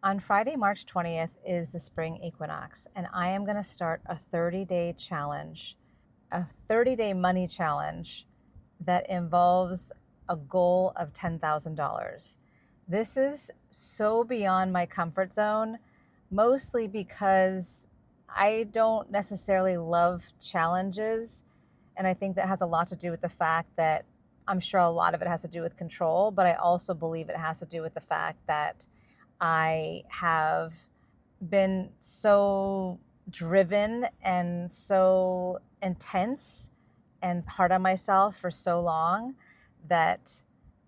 On Friday, March 20th is the spring equinox, and I am going to start a 30-day challenge, a 30-day money challenge that involves a goal of $10,000. This is so beyond my comfort zone, mostly because I don't necessarily love challenges. And I think that has a lot to do with the fact that I'm sure a lot of it has to do with control, but I also believe it has to do with the fact that I have been so driven and so intense and hard on myself for so long that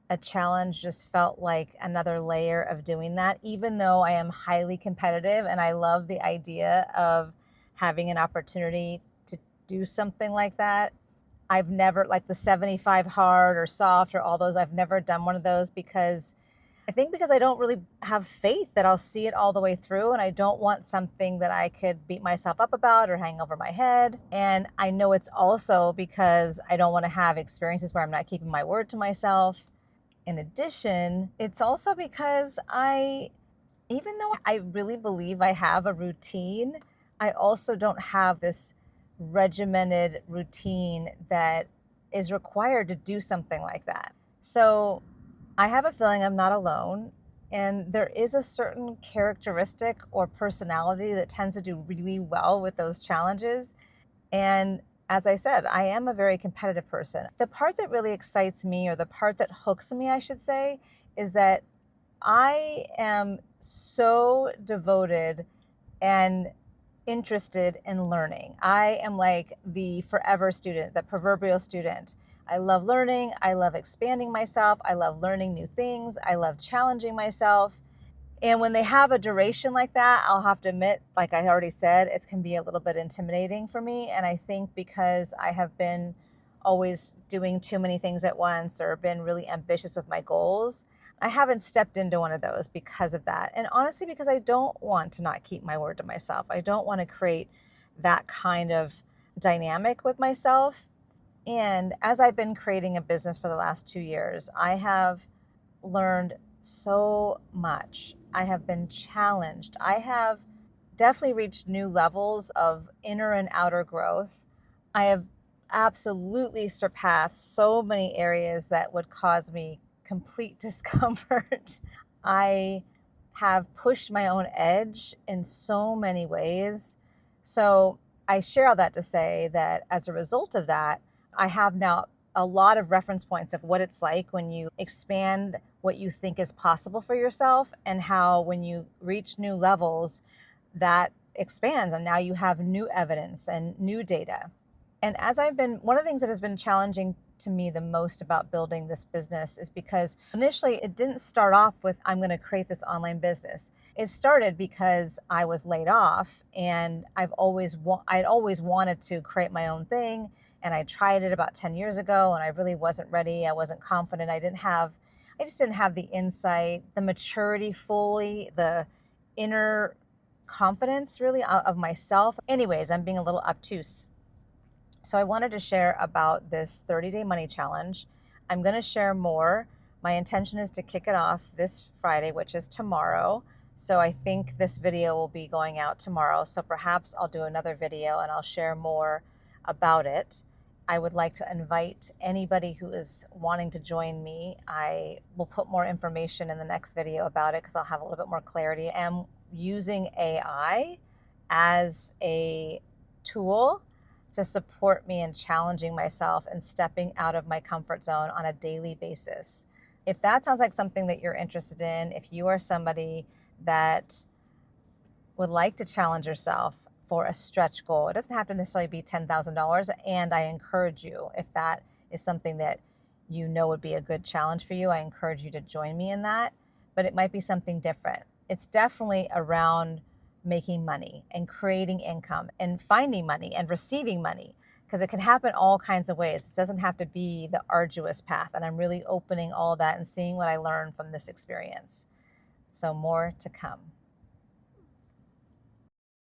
a challenge just felt like another layer of doing that, even though I am highly competitive and I love the idea of having an opportunity to do something like that. I've never, like the 75 hard or soft or all those, I've never done one of those because I think because I don't really have faith that I'll see it all the way through. And I don't want something that I could beat myself up about or hang over my head. And I know it's also because I don't want to have experiences where I'm not keeping my word to myself. In addition, it's also because even though I really believe I have a routine, I also don't have this regimented routine that is required to do something like that. So I have a feeling I'm not alone. And there is a certain characteristic or personality that tends to do really well with those challenges. And as I said, I am a very competitive person. The part that really excites me, or the part that hooks me, I should say, is that I am so devoted and interested in learning. I am like the forever student, the proverbial student. I love learning. I love expanding myself. I love learning new things. I love challenging myself. And when they have a duration like that, I'll have to admit, like I already said, it can be a little bit intimidating for me. And I think because I have been always doing too many things at once or been really ambitious with my goals, I haven't stepped into one of those because of that. And honestly, because I don't want to not keep my word to myself. I don't want to create that kind of dynamic with myself. And as I've been creating a business for the last 2 years, I have learned so much. I have been challenged. I have definitely reached new levels of inner and outer growth. I have absolutely surpassed so many areas that would cause me complete discomfort. I have pushed my own edge in so many ways. So I share all that to say that as a result of that, I have now a lot of reference points of what it's like when you expand what you think is possible for yourself, and how when you reach new levels, that expands and now you have new evidence and new data. And as I've been, one of the things that has been challenging to me the most about building this business is because initially it didn't start off with, I'm going to create this online business. It started because I was laid off, and I'd always wanted to create my own thing. And I tried it about 10 years ago, and I really wasn't ready. I wasn't confident. I just didn't have the insight, the maturity fully, the inner confidence really of myself. Anyways, I'm being a little obtuse. So I wanted to share about this 30-day money challenge. I'm going to share more. My intention is to kick it off this Friday, which is tomorrow. So I think this video will be going out tomorrow. So perhaps I'll do another video and I'll share more about it. I would like to invite anybody who is wanting to join me. I will put more information in the next video about it because I'll have a little bit more clarity. I'm using AI as a tool to support me in challenging myself and stepping out of my comfort zone on a daily basis. If that sounds like something that you're interested in, if you are somebody that would like to challenge yourself for a stretch goal, it doesn't have to necessarily be $10,000. And I encourage you, if that is something that you know would be a good challenge for you, I encourage you to join me in that. But it might be something different. It's definitely around making money and creating income and finding money and receiving money, because it can happen all kinds of ways. It doesn't have to be the arduous path. And I'm really opening all that and seeing what I learned from this experience. So more to come.